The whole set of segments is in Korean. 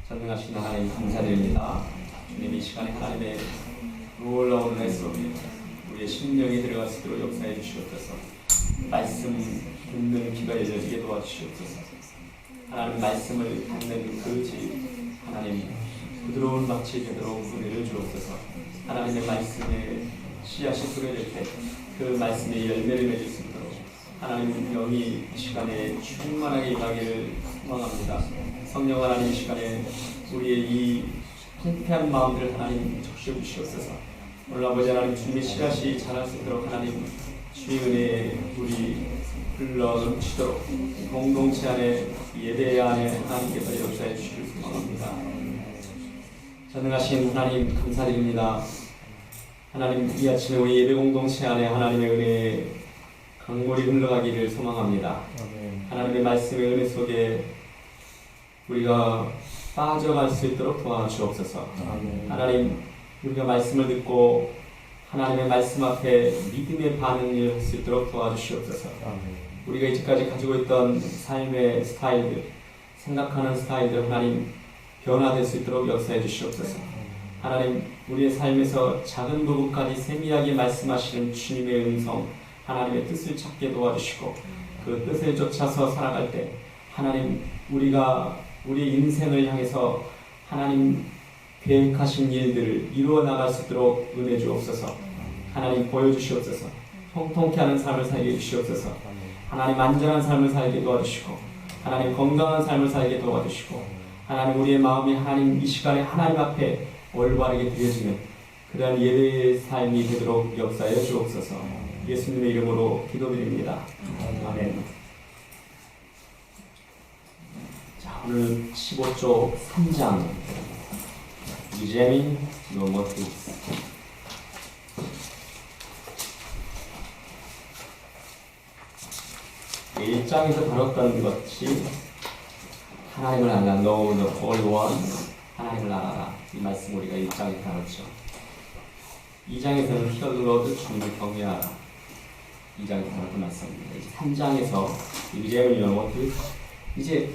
전능하신 하나님 감사드립니다. 주님 이 시간에 하나님의 놀라운 은혜 속에 우리의 심령이 들어갈 수 있도록 역사해 주시옵소서. 말씀 듣는 귀가 열려지게 도와주시옵소서. 하나님 말씀을 받는 그 집 하나님 부드러운 밭이 되도록 은혜를 주옵소서. 하나님의 말씀에 씨앗이 뿌려질 때 그 말씀에 열매를 맺을 수 있도록 하나님 영이 이 시간에 충만하게 임하기를 소망합니다. 성령 하나님 이 시간에 우리의 이 황폐한 마음들을 하나님 적셔 주시옵소서. 오늘 아버지 하나님 주님의 씨앗이 자랄 수 있도록 하나님 주의 은혜에 우리 불러 넘치도록 공동체 안에 예배 안에 하나님께서 역사해 주시길 소망합니다. 전능하신 하나님 감사드립니다. 하나님 이 아침에 우리 예배 공동체 안에 하나님의 은혜에 강물이 흘러가기를 소망합니다. 아멘. 하나님의 말씀의 은혜 속에 우리가 빠져갈 수 있도록 도와주옵소서. 아멘. 하나님 우리가 말씀을 듣고 하나님의 말씀 앞에 믿음의 반응을 할 수 있도록 도와주시옵소서. 아멘. 우리가 이제까지 가지고 있던 삶의 스타일들, 생각하는 스타일들 하나님 변화될 수 있도록 역사해 주시옵소서. 하나님 우리의 삶에서 작은 부분까지 세미하게 말씀하시는 주님의 음성, 하나님의 뜻을 찾게 도와주시고 그 뜻을 쫓아서 살아갈 때 하나님 우리가 우리 인생을 향해서 하나님 계획하신 일들을 이루어 나갈 수 있도록 은혜 주옵소서. 하나님 보여주시옵소서. 통통케 하는 삶을 살게 주시옵소서. 하나님 안전한 삶을 살게 도와주시고 하나님 건강한 삶을 살게 도와주시고 하나님 우리의 마음이 하나님 이 시간에 하나님 앞에 올바르게 드려지는 그러한 예배의 삶이 되도록 역사해 주옵소서. 예수님의 이름으로 기도드립니다. 아멘. 자, 오늘 15조 3장 Examine your motives. 이 1장에서 다뤘던 것이 하나님을 알라, know the Holy One, 하나님을 알아라. 이 말씀 우리가 1장에 다뤘죠. 2장에서는 Fear the Lord, 주님을 경외하라. 2장에 다뤘던 말씀입니다. 이제 3장에서 Examine your motives. 이제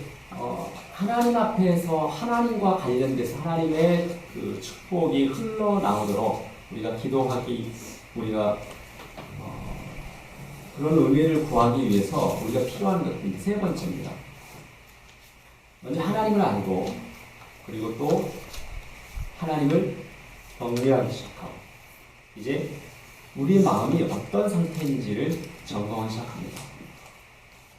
하나님 앞에서 하나님과 관련돼서 하나님의 그 축복이 흘러나오도록 우리가 기도하기, 우리가 그런 은혜를 구하기 위해서 우리가 필요한 것들이 세 번째입니다. 먼저 하나님을 알고 그리고 또 하나님을 경외하기 시작하고 이제 우리의 마음이 어떤 상태인지를 점검하기 시작합니다.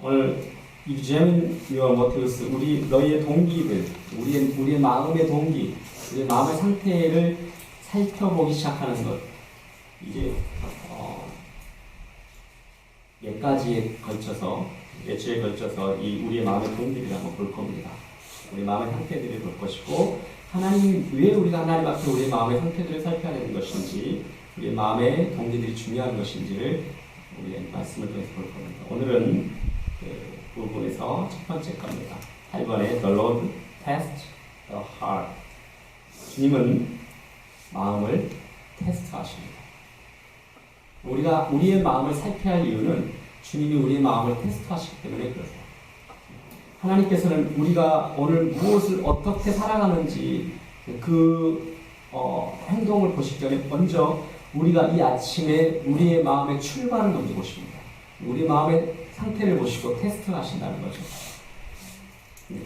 오늘 Examine your motives, 너희의 동기들, 우리의 마음의 동기, 우리의 마음의 상태를 살펴보기 시작하는 것. 이제 몇 주에 걸쳐서 이 우리의 마음의 동기들을 한번 볼 겁니다. 우리 마음의 상태들을 볼 것이고, 하나님 왜 우리가 하나님 앞에 우리의 마음의 상태들을 살펴야 되는 것인지, 우리의 마음의 동기들이 중요한 것인지를 우리의 말씀을 통해서 볼 겁니다. 오늘은 그 부분에서 첫 번째 겁니다. 8번에 The Lord test the heart. 주님은 마음을 테스트하십니다. 우리가 우리의 마음을 살펴야 할 이유는 주님이 우리의 마음을 테스트하시기 때문에 그렇습니다. 하나님께서는 우리가 오늘 무엇을 어떻게 살아가는지 그 행동을 보시기 전에 먼저 우리가 이 아침에 우리의 마음의 출발을 먼저 보십니다. 우리 마음의 상태를 보시고 테스트하신다는 거죠.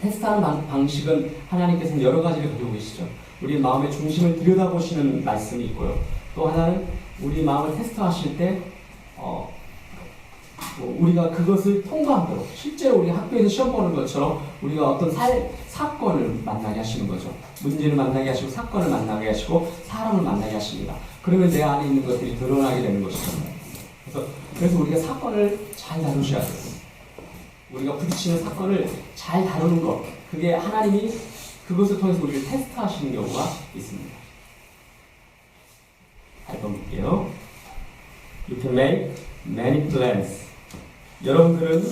테스트하는 방식은 하나님께서는 여러 가지를 가지고 계시죠. 우리 마음의 중심을 들여다보시는 말씀이 있고요. 또 하나는 우리 마음을 테스트하실 때 우리가 그것을 통과하도록 실제로 우리가 학교에서 시험 보는 것처럼 우리가 어떤 사건을 만나게 하시는 거죠. 문제를 만나게 하시고 사건을 만나게 하시고 사람을 만나게 하십니다. 그러면 내 안에 있는 것들이 드러나게 되는 것이죠. 그래서 우리가 사건을 잘 다루셔야 돼요. 우리가 부딪히는 사건을 잘 다루는 것, 그게 하나님이 그것을 통해서 우리를 테스트하시는 경우가 있습니다. 8번 볼게요. You can make many plans. 여러분들은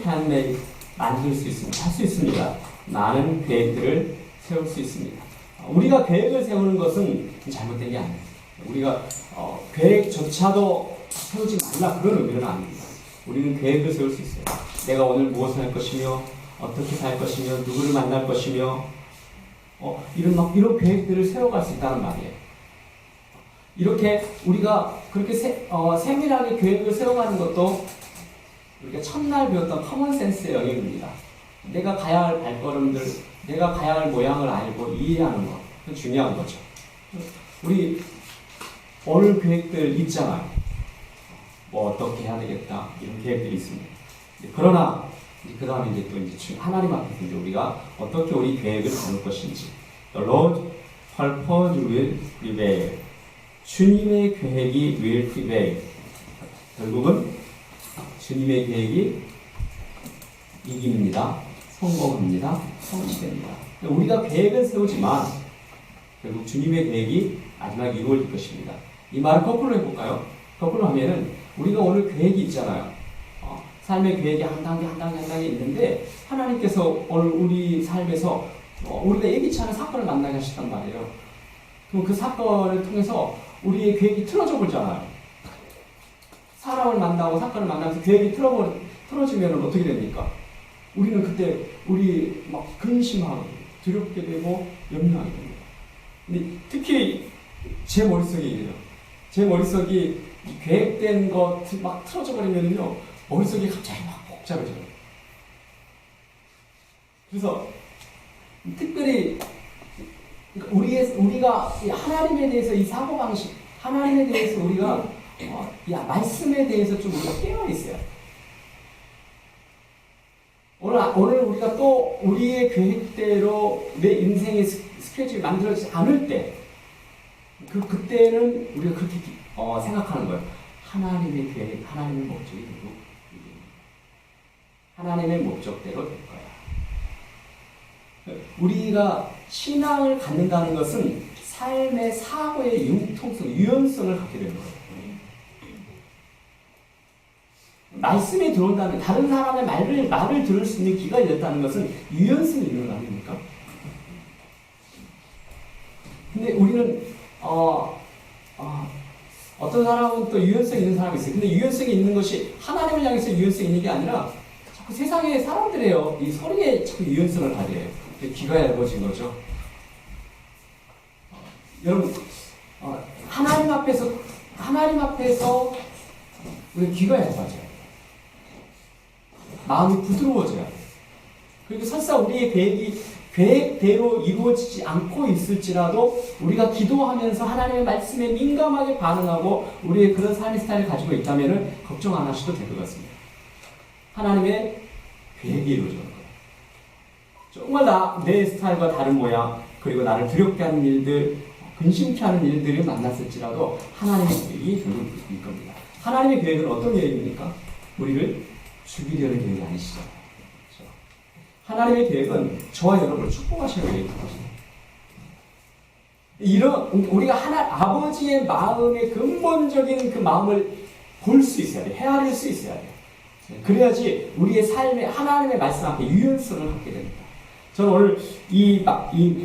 handmade, 만들 수 있습니다. 할 수 있습니다. 많은 계획들을 세울 수 있습니다. 우리가 계획을 세우는 것은 잘못된 게 아니에요. 우리가 계획조차도 세우지 말라 그런 의미는 아닙니다. 우리는 계획을 세울 수 있어요. 내가 오늘 무엇을 할 것이며 어떻게 살 것이며 누구를 만날 것이며 이런 계획들을 세워갈 수 있다는 말이에요. 이렇게 우리가 그렇게 세밀하게 계획을 세워가는 것도 우리가 첫날 배웠던 커먼센스의 영역입니다. 내가 가야 할 발걸음들, 내가 가야 할 모양을 알고 이해하는 것, 그건 중요한 거죠. 우리 오늘 계획들 있잖아요. 뭐 어떻게 해야 되겠다 이런 계획들이 있습니다. 그러나 그 다음에 이제 또 이제 하나님 앞에서 이제 우리가 어떻게 우리 계획을 나눌 것인지, The Lord purpose will prevail. 주님의 계획이 will prevail. 결국은 주님의 계획이 이깁니다. 성공합니다. 성취됩니다. 우리가 계획은 세우지만 결국 주님의 계획이 마지막에 이루어질 것입니다. 이 말을 거꾸로 해볼까요? 거꾸로 하면은 우리가 오늘 계획이 있잖아요. 삶의 계획이 한 단계 있는데 하나님께서 오늘 우리 삶에서 우리가 예기치 않은 사건을 만나게 하셨단 말이에요. 그럼 그 사건을 통해서 우리의 계획이 틀어져 버리잖아요. 사람을 만나고 사건을 만나면서 계획이 틀어지면 어떻게 됩니까? 우리는 그때 우리 막 근심하고 두렵게 되고 염려하게 됩니다. 근데 특히 제 머릿속에 이래요. 제 머릿속이 계획된 것 막 틀어져 버리면요, 머릿속이 갑자기 막 복잡해져요. 그래서 특별히 우리가 하나님에 대해서 이 사고방식, 하나님에 대해서 우리가 말씀에 대해서 좀 우리가 깨어있어요. 오늘 우리가 또 우리의 계획대로 내 인생의 스케줄이 만들어지지 않을 때, 그때는 우리가 그렇게 생각하는 거예요. 하나님의 계획, 하나님의 목적이 되고, 하나님의 목적대로 될 거야. 우리가 신앙을 갖는다는 것은 삶의 사고의 융통성, 유연성을 갖게 되는 거예요. 말씀이 들어온다면 다른 사람의 말을 들을 수 있는 귀가 열렸다는 것은 유연성이 있는 거 아닙니까? 근데 우리는 어떤 사람은 또 유연성이 있는 사람이 있어요. 근데 유연성이 있는 것이 하나님을 향해서 유연성이 있는 게 아니라 자꾸 세상의 사람들이에요. 이 소리에 자꾸 유연성을 가져요. 귀가 얇아진 거죠. 여러분, 하나님 앞에서 우리 귀가 얇아져요. 마음이 부드러워져요. 그리고 설사 우리의 계획대로 이루어지지 않고 있을지라도 우리가 기도하면서 하나님의 말씀에 민감하게 반응하고 우리의 그런 삶의 스타일을 가지고 있다면 걱정 안 하셔도 될 것 같습니다. 하나님의 계획이 이루어지는 거예요. 정말 내 스타일과 다른 모양, 그리고 나를 두렵게 하는 일들, 근심케 하는 일들을 만났을지라도 하나님의 계획이 결국 있을 겁니다. 하나님의 계획은 어떤 계획입니까? 우리를 죽이려는 계획이 아니시죠. 그렇죠? 하나님의 계획은 저와 여러분을 축복하시는 계획입니다. 우리가 아버지의 마음의 근본적인 그 마음을 볼 수 있어야 돼. 헤아릴 수 있어야 돼. 그래야지 우리의 삶에 하나님의 말씀 앞에 유연성을 갖게 됩니다. 저는 오늘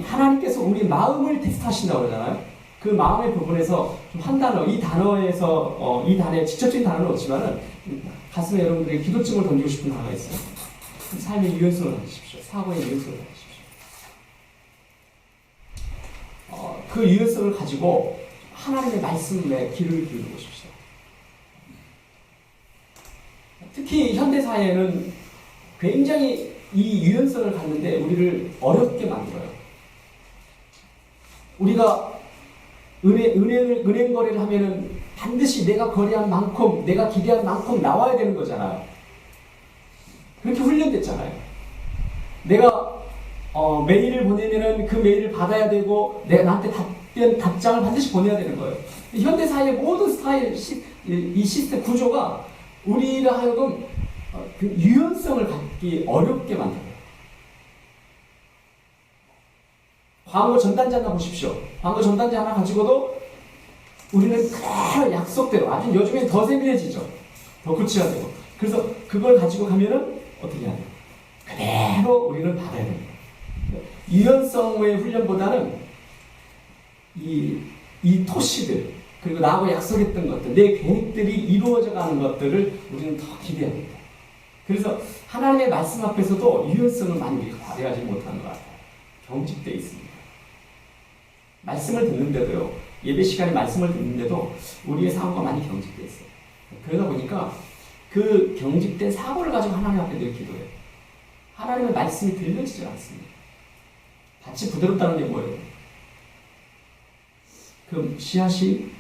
하나님께서 우리 마음을 테스트하신다고 그러잖아요. 그 마음의 부분에서 좀 한 단어, 이 단어의 직접적인 단어는 없지만은 가슴에 여러분들에게 기도증을 던지고 싶은 단어가 있어요. 삶의 유연성을 가지십시오. 사고의 유연성을 가지십시오. 그 유연성을 가지고 하나님의 말씀에 귀를 기울이고 싶시오. 특히 현대사회는 굉장히 이 유연성을 갖는데 우리를 어렵게 만들어요. 우리가 은행 거래를 하면은 반드시 내가 거래한 만큼, 내가 기대한 만큼 나와야 되는 거잖아요. 그렇게 훈련됐잖아요. 내가 메일을 보내면은 그 메일을 받아야 되고, 내가 나한테 답장을 반드시 보내야 되는 거예요. 현대사회의 모든 스타일, 이 시스템 구조가 우리가 하여금 그 유연성을 갖기 어렵게 만들어요. 광고 전단지 하나 보십시오. 광고 전단지 하나 가지고도 우리는 그대로 약속대로, 아주 요즘엔 더 세밀해지죠. 더 구체화되고. 그래서 그걸 가지고 가면은 어떻게 해야 돼요? 그대로 우리는 받아야 됩니다. 유연성의 훈련보다는 이 토시들, 그리고 나하고 약속했던 것들, 내 계획들이 이루어져 가는 것들을 우리는 더 기대해야 됩니다. 그래서 하나님의 말씀 앞에서도 유연성을 많이 우리가 발휘하지 못하는 것 같아요. 경직되어 있습니다. 말씀을 듣는데도요, 예배 시간에 말씀을 듣는데도 우리의 사고가 많이 경직되어 있어요. 그러다 보니까 그 경직된 사고를 가지고 하나님 앞에 늘 기도해요. 하나님의 말씀이 들려지질 않습니다. 밭이 부드럽다는 게 뭐예요? 그 씨앗이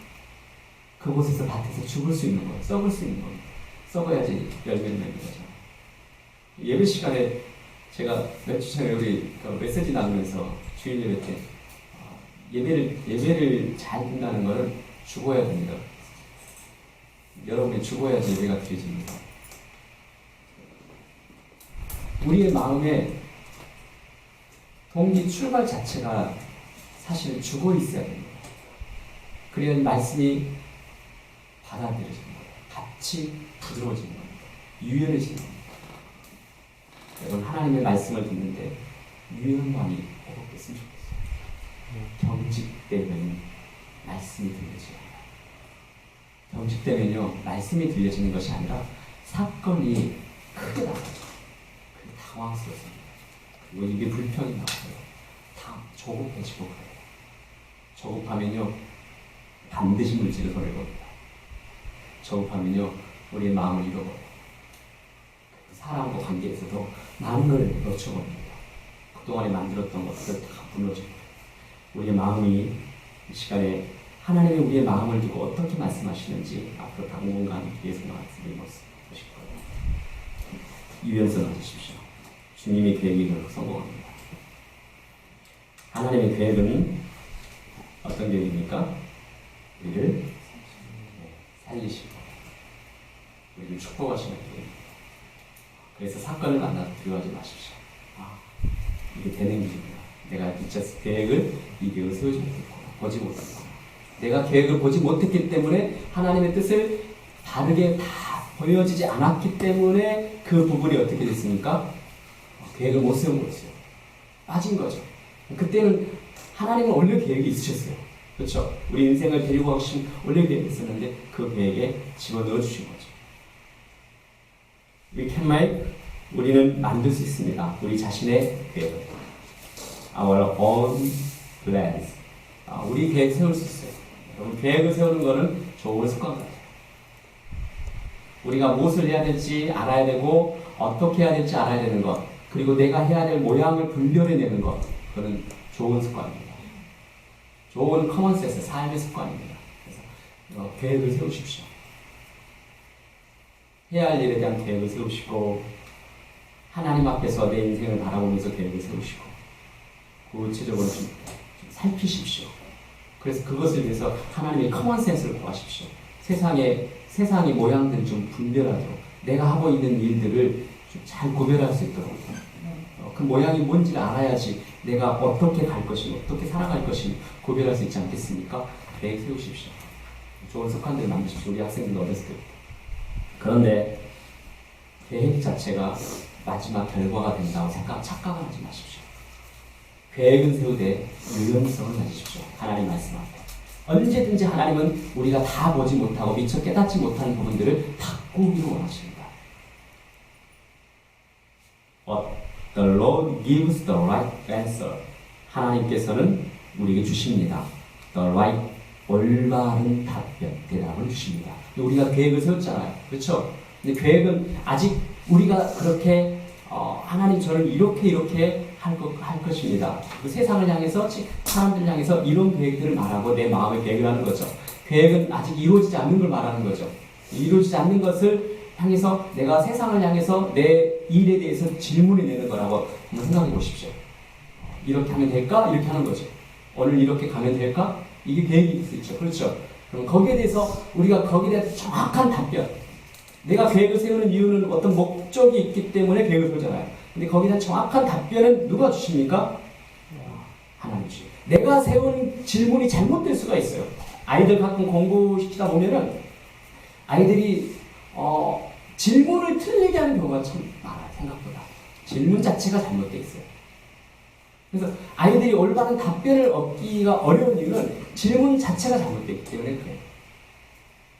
그곳에서 밭에서 죽을 수 있는 거예요. 썩을 수 있는 겁니다. 썩어야지 열매를 맺는 거죠. 예배 시간에 제가 몇 주 전에 우리 메시지 나누면서 주일 예배 때 예배를 잘 듣는다는 것은 죽어야 됩니다. 여러분이 죽어야지 예배가 드려집니다. 우리의 마음에 동기 출발 자체가 사실 죽어 있어야 됩니다. 그래야 말씀이 받아들여지는 거예요. 같이 부드러워지는 겁니다. 유연해지는 겁니다. 여러분, 하나님의 말씀을 듣는데 유연함이 없었으면 좋겠어요. 경직되면 말씀이 들려지지 않아요. 경직되면요, 말씀이 들려지는 것이 아니라 사건이 크게 나가죠. 그게 당황스럽습니다. 그리고 입에 불평이 나와요. 다 조급해지고 그래요. 조급하면요, 반드시 물질을 버릴 겁니다. 조급하면요, 우리의 마음을 잃어버려요. 사람과 관계에서도 많은 걸 놓쳐버립니다. 그동안에 만들었던 것들 다 무너지고, 우리의 마음이 이 시간에 하나님이 우리의 마음을 두고 어떻게 말씀하시는지 앞으로 당분간 뒤에서 말씀을 보실 거예요. 유연성 얻으십시오. 주님의 계획이 결국 성공합니다. 하나님의 계획은 어떤 계획입니까? 우리를 살리시고 우리를 축복하시는 계획입니다. 그래서 사건을 만나 두려워하지 마십시오. 이게 되는 길입니다. 내가 진짜 계획을 이 계획을 세우지 못했구나. 보지 못했구나. 내가 계획을 보지 못했기 때문에 하나님의 뜻을 다르게 다 보여지지 않았기 때문에 그 부분이 어떻게 됐습니까? 계획을 못 세운 거였어요. 빠진 거죠. 그때는 하나님은 원래 계획이 있으셨어요. 그렇죠? 우리 인생을 데리고 가신 원래 계획이 있었는데 그 계획에 집어넣어 주신 거죠. We can make, 우리는 만들 수 있습니다. 우리 자신의 계획을. Our own plans. 우리 계획 세울 수 있어요. 여러분, 계획을 세우는 것은 좋은 습관 같아요. 우리가 무엇을 해야 될지 알아야 되고 어떻게 해야 될지 알아야 되는 것, 그리고 내가 해야 될 모양을 분별해내는 것, 그건 좋은 습관입니다. 좋은 커먼센스, 삶의 습관입니다. 그래서 계획을 세우십시오. 해야 할 일에 대한 계획을 세우시고 하나님 앞에서 내 인생을 바라보면서 계획을 세우시고 구체적으로 좀 살피십시오. 그래서 그것을 위해서 하나님의 커먼센스를 구하십시오. 세상의 모양들 좀 분별하도록, 내가 하고 있는 일들을 좀 잘 구별할 수 있도록, 그 모양이 뭔지를 알아야지 내가 어떻게 갈 것인지, 어떻게 살아갈 것인지 구별할 수 있지 않겠습니까? 계획 세우십시오. 좋은 습관들을 만드십시오. 우리 학생들도 어렸을 때부터. 그런데 계획 자체가 마지막 결과가 된다고 착각을 하지 마십시오. 계획은 세우되 유연성을 가지십시오. 하나님 말씀 앞에. 언제든지 하나님은 우리가 다 보지 못하고 미처 깨닫지 못하는 부분들을 바꾸기를 원하십니다. The Lord gives the right answer. 하나님께서는 우리에게 주십니다. The right, 올바른 답변, 대답을 주십니다. 우리가 계획을 세웠잖아요. 그렇죠? 근데 계획은 아직 우리가 그렇게 하나님 저를 이렇게 할 것입니다. 그 세상을 향해서, 사람들을 향해서 이런 계획들을 말하고 내 마음의 계획을 하는 거죠. 계획은 아직 이루어지지 않는 걸 말하는 거죠. 이루어지지 않는 것을 향해서 내가 세상을 향해서 내 일에 대해서 질문을 내는 거라고 한번 생각해 보십시오. 이렇게 하면 될까? 이렇게 하는 거죠. 오늘 이렇게 가면 될까? 이게 계획일 수 있죠. 그렇죠? 그럼 거기에 대해서 우리가 거기에 대해서 정확한 답변. 내가 계획을 세우는 이유는 어떤 목적이 있기 때문에 계획을 세우잖아요. 근데 거기에 대한 정확한 답변은 누가 주십니까? 하나님 주십니다. 내가 세운 질문이 잘못될 수가 있어요. 아이들 가끔 공부시키다 보면은 아이들이 질문을 틀리게 하는 경우가 참 많아요. 생각보다. 질문 자체가 잘못되어 있어요. 그래서 아이들이 올바른 답변을 얻기가 어려운 이유는 질문 자체가 잘못되기 때문에 그래요.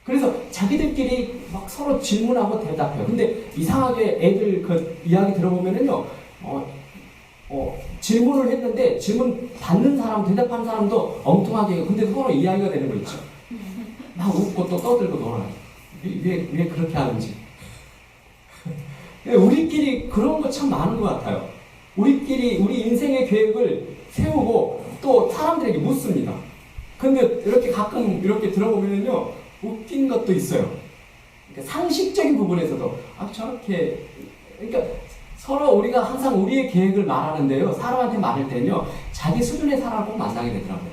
그래서 자기들끼리 막 서로 질문하고 대답해요. 근데 이상하게 애들 그 이야기 들어보면은요, 질문을 했는데 질문 받는 사람, 대답하는 사람도 엉뚱하게 해요. 근데 서로 이야기가 되는 거 있죠. 막 웃고 또 떠들고 놀아요. 왜 그렇게 하는지. 우리끼리 그런 거 참 많은 것 같아요. 우리끼리 우리 인생의 계획을 세우고 또 사람들에게 묻습니다. 근데 이렇게 가끔 이렇게 들어보면요, 웃긴 것도 있어요. 그러니까 상식적인 부분에서도 저렇게, 그러니까 서로 우리가 항상 우리의 계획을 말하는데요, 사람한테 말할 때는요, 자기 수준의 사람을 꼭 만나게 되더라고요.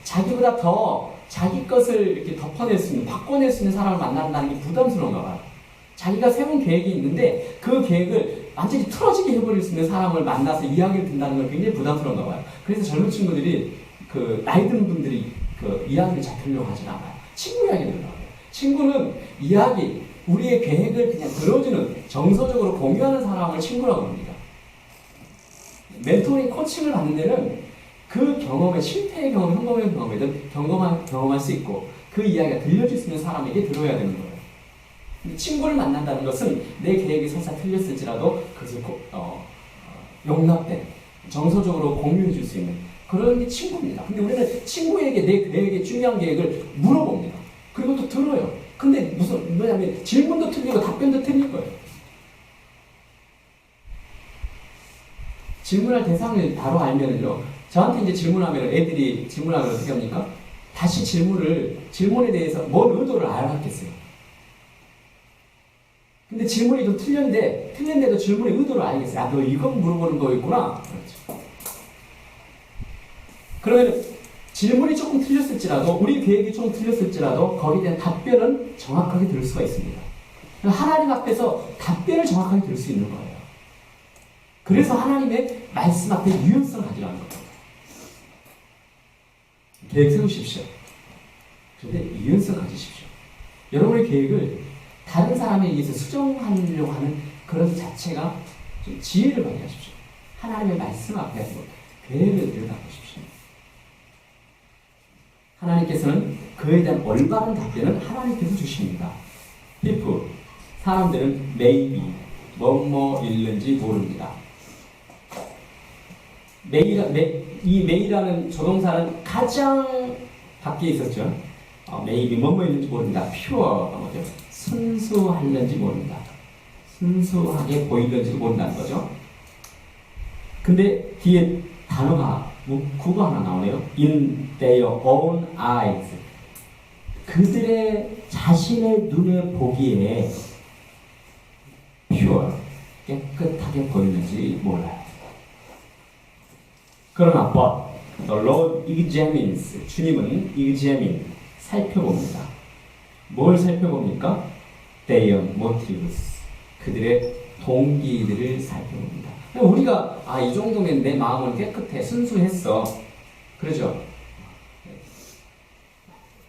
자기보다 더 자기 것을 이렇게 덮어낼 수 있는, 바꿔낼 수 있는 사람을 만난다는 게 부담스러운가 봐요. 자기가 세운 계획이 있는데 그 계획을 완전히 틀어지게 해버릴 수 있는 사람을 만나서 이야기를 듣는다는 건 굉장히 부담스러운가 봐요. 그래서 젊은 친구들이 나이 든 분들이 이야기를 잘 들으려고 하진 않아요. 친구 이야기를 들으려고 해요. 친구는 이야기, 우리의 계획을 그냥 들어주는, 정서적으로 공유하는 사람을 친구라고 합니다. 멘토링 코칭을 받는 데는 그 경험에, 실패의 경험, 성공의 경험이든 경험할 수 있고 그 이야기가 들려줄 수 있는 사람에게 들어야 되는 거예요. 친구를 만난다는 것은 내 계획이 설사 틀렸을지라도 그것을 용납된, 정서적으로 공유해 줄 수 있는 그런 게 친구입니다. 근데 우리는 친구에게 내 계획의 중요한 계획을 물어봅니다. 그리고 또 들어요. 근데 뭐냐면 질문도 틀리고 답변도 틀릴 거예요. 질문할 대상을 바로 알면은요, 저한테 이제 질문하면 애들이 질문하면 어떻게 합니까? 다시 질문에 대해서 뭔 의도를 알아봤겠어요. 근데 질문이 좀 틀렸는데도 질문의 의도를 알겠어요. 너 이건 물어보는 거였구나. 그렇죠. 그러면 질문이 조금 틀렸을지라도, 우리 계획이 조금 틀렸을지라도 거기에 대한 답변은 정확하게 들을 수가 있습니다. 하나님 앞에서 답변을 정확하게 들을 수 있는 거예요. 그래서 하나님의 말씀 앞에 유연성을 가지라는 거예요. 계획 세우십시오. 그런데 유연성을 가지십시오. 여러분의 계획을 다른 사람에 의해서 수정하려고 하는 그런 자체가 좀 지혜를 발휘하십시오. 하나님의 말씀 앞에 계획을 들여다보십시오. 하나님께서는 그에 대한 올바른 답변은 하나님께서 주십니다. people, 사람들은 maybe, 뭐뭐 있는지 모릅니다. 이 may라는 조동사는 가장 밖에 있었죠. maybe, 뭐뭐 있는지 모릅니다. pure가 뭐죠? 순수할는지 모른다. 순수하게 보이는지 모른다는 거죠. 근데 뒤에 단어가, 구가 하나 나오네요. In their own eyes. 그들의 자신의 눈에 보기에 pure, 깨끗하게 보이는지 몰라요. 그러나 but the Lord examines, 주님은 examine, 살펴봅니다. 뭘 살펴봅니까? Their motives, 그들의 동기들을 살펴봅니다. 우리가 이 정도면 내 마음은 깨끗해, 순수했어, 그러죠?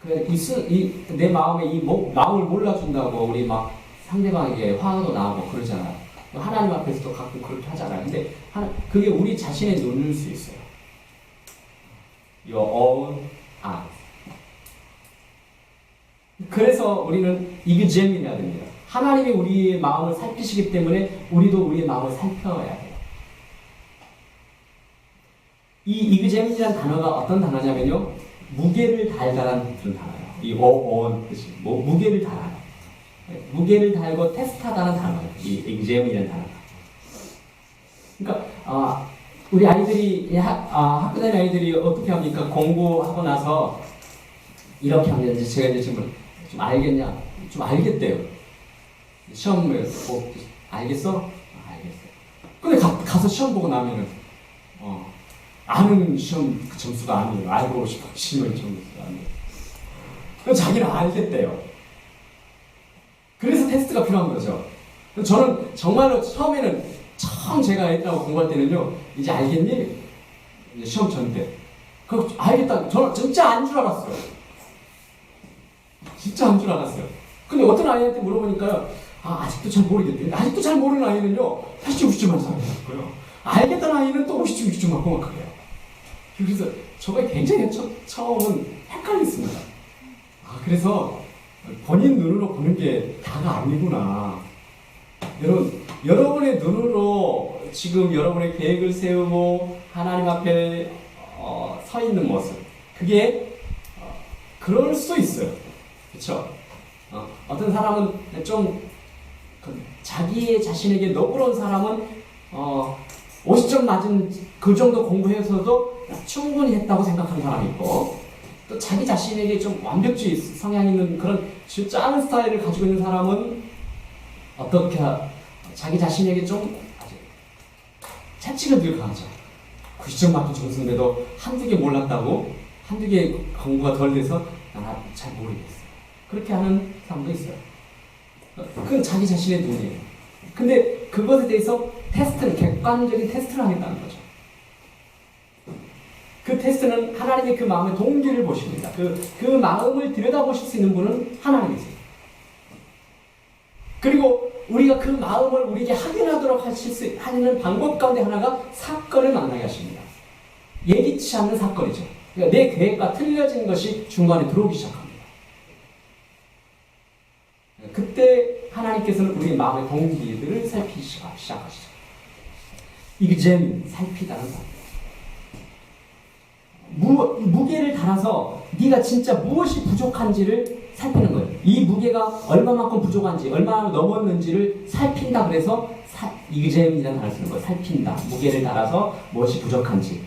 내 마음에 마음을 몰라준다고 우리 막 상대방에게 화도 나고 그러잖아요. 하나님 앞에서도 가끔 그렇게 하잖아요. 근데 그게 우리 자신의 눈일 수 있어요. Your own eyes. 그래서 우리는 examine해야 됩니다. 하나님이 우리의 마음을 살피시기 때문에 우리도 우리의 마음을 살펴야 돼요. 이 examine이라는 단어가 어떤 단어냐면요, 무게를 달다라는 그런 단어예요. 이 on 뜻이 무게를 달아요. 무게를 달고 테스트하다는 단어예요. 이 examine이라는 단어가. 그러니까 우리 아이들이 학교 다니는 아이들이 어떻게 합니까? 공부하고 나서 이렇게 하면 이제 제가 이제 지금 좀 알겠냐? 좀 알겠대요. 시험을 보고 알겠어? 알겠어요. 근데 가서 시험 보고 나면은 아는 시험 점수가 아니에요. 알고 싶어 시험 점수가 아니에요. 그럼 자기는 알겠대요. 그래서 테스트가 필요한 거죠. 저는 정말로 처음에는 처음 제가 애들하고 공부할 때는요, 이제 알겠니? 이제 시험 전 때. 그럼 알겠다. 저는 진짜 안 줄 알았어요. 진짜 안 줄 알았어요. 근데 어떤 아이한테 물어보니까요, 아직도 잘 모르겠대요. 아직도 잘 모르는 아이는요, 80점, 90점만 사용했고요. 알겠다는 아이는 또 50점, 60점 맞고 막 그래요. 그래서 저거 굉장히 처음은 헷갈렸습니다. 그래서 본인 눈으로 보는 게 다가 아니구나. 여러분의 눈으로 지금 여러분의 계획을 세우고 하나님 앞에 서 있는 모습, 그게 그럴 수도 있어요. 그렇죠? 어떤 사람은 좀 자기 자신에게 너그러운 사람은 50점 맞은 그 정도 공부해서도 충분히 했다고 생각하는 사람이 있고, 또 자기 자신에게 좀 완벽주의 성향이 있는 그런 짠 스타일을 가지고 있는 사람은 어떻게 자기 자신에게 좀 아주 채찍을 늘 강하죠. 90점 맞은 점수인데도 한두 개 몰랐다고, 한두 개 공부가 덜 돼서 나 잘 모르겠어요. 그렇게 하는 사람도 있어요. 그건 자기 자신의 눈이에요. 근데 그것에 대해서 테스트를, 객관적인 테스트를 하겠다는 거죠. 그 테스트는 하나님의 그 마음의 동기를 보십니다. 그 마음을 들여다보실 수 있는 분은 하나님이세요. 그리고 우리가 그 마음을 우리에게 확인하도록 하는 방법 가운데 하나가 사건을 만나게 하십니다. 예기치 않는 사건이죠. 그러니까 내 계획과 틀려진 것이 중간에 들어오기 시작합니다. 그때 하나님께서는 우리의 마음의 동기들을 살피기 시작하시죠. 이그잼, 살피다는 것. 무게를 달아서 네가 진짜 무엇이 부족한지를 살피는 거예요. 이 무게가 얼마만큼 부족한지, 얼마나 넘었는지를 살핀다 그래서 이그잼이라는 단어를 쓰는 거예요. 살핀다. 무게를 달아서 무엇이 부족한지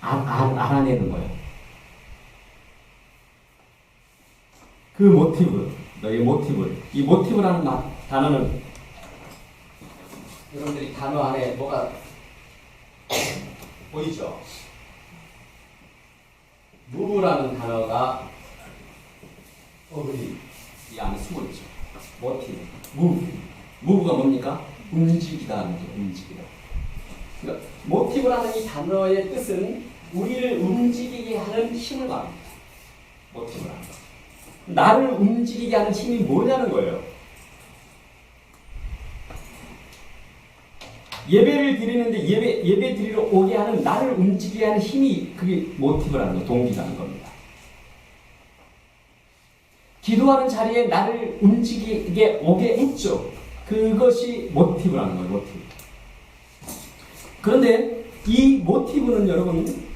알아내는 거예요. 그 모티브, 너의 모티브. 이 모티브라는 단어는 여러분들이 단어 안에 뭐가 보이죠? 무브라는 단어가 이 안에 숨어 있죠. 모티브, 무브가 뭡니까? 움직이다는 거죠. 움직이다. 그러니까 모티브라는 이 단어의 뜻은 우리를 움직이게 하는 힘을 말합니다. 모티브라는 거. 나를 움직이게 하는 힘이 뭐냐는 거예요. 예배를 드리는데 예배 드리러 오게 하는 나를 움직이게 하는 힘이 그게 모티브라는 거, 동기라는 겁니다. 기도하는 자리에 나를 움직이게 오게 했죠. 그것이 모티브라는 거예요, 모티브. 그런데 이 모티브는 여러분,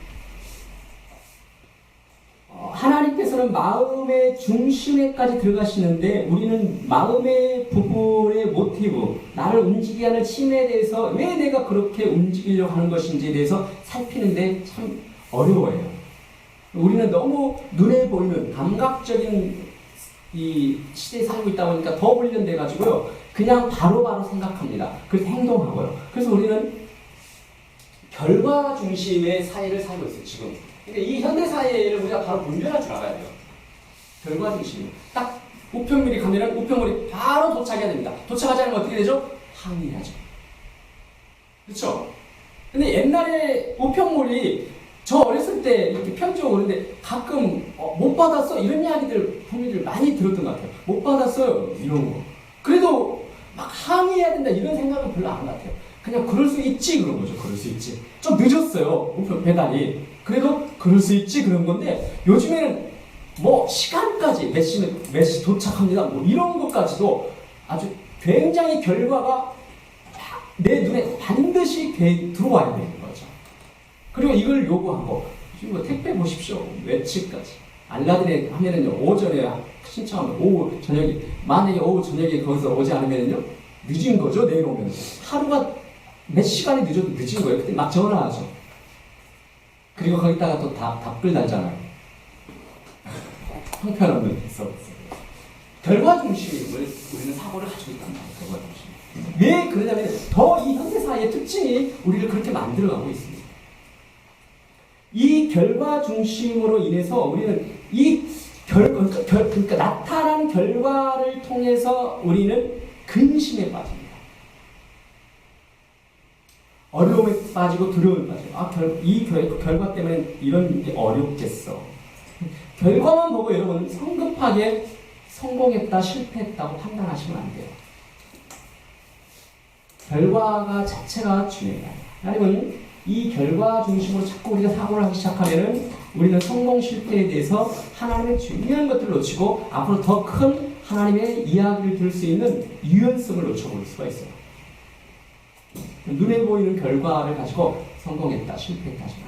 하나님께서는 마음의 중심에까지 들어가시는데 우리는 마음의 부분의 모티브, 나를 움직이게 하는 힘에 대해서 왜 내가 그렇게 움직이려고 하는 것인지에 대해서 살피는데 참 어려워요. 우리는 너무 눈에 보이는 감각적인 이 시대에 살고 있다 보니까 더 훈련돼 가지고요, 그냥 바로바로 생각합니다. 그래서 행동하고요. 그래서 우리는 결과 중심의 사회를 살고 있어요, 지금. 그러니까 이 현대 사회를 우리가 바로 분별할 줄 알아야 돼요. 결과 중심. 딱 우편물이 가면은 우편물이 바로 도착해야 됩니다. 도착하지 않으면 어떻게 되죠? 항의하죠. 그렇죠? 근데 옛날에 우편물이 저 어렸을 때 이렇게 편지 오고 그러는데 가끔 못 받았어 이런 이야기들 부모님들 많이 들었던 것 같아요. 못 받았어요 이런 거. 그래도 막 항의해야 된다 이런 생각은 별로 안 것 같아요. 그냥 그럴 수 있지 그런 거죠. 그럴 수 있지. 좀 늦었어요 우편 배달이. 그래도 그럴 수 있지 그런 건데 요즘에는 뭐 시간까지 몇 시 도착합니다 뭐 이런 것까지도 아주 굉장히 결과가 내 눈에 반드시 들어와야 되는 거죠. 그리고 이걸 요구하고 지금 뭐 택배 보십시오 며칠까지 알라딘에 하면은요 오전에 신청하면 오후 저녁에 만약에 오후 저녁에 거기서 오지 않으면은요 늦은 거죠. 내일 오면 하루가 몇 시간이 늦어도 늦은 거예요. 그때 막 전화하죠. 그리고 거기다가 또 답글 달잖아요. 형편없는 서비스. 결과 중심을 우리는 사고를 가지고 있단 말이에요. 결과 중심. 왜 그러냐면 더 이 현대사회의 특징이 우리를 그렇게 만들어가고 있습니다. 이 결과 중심으로 인해서 우리는 그러니까 나타난 결과를 통해서 우리는 근심에 빠집니다. 어려움에 빠지고 두려움에 빠지고 이 결과 때문에 이런 게 어렵겠어. 결과만 보고 여러분 성급하게 성공했다 실패했다고 판단하시면 안 돼요. 결과가 자체가 중요해요. 하나님은 이 결과 중심으로 자꾸 우리가 사고를 하기 시작하면은 우리는 성공 실패에 대해서 하나님의 중요한 것들을 놓치고 앞으로 더 큰 하나님의 이야기를 들을 수 있는 유연성을 놓쳐버릴 수가 있어요. 눈에 보이는 결과를 가지고 성공했다, 실패했다.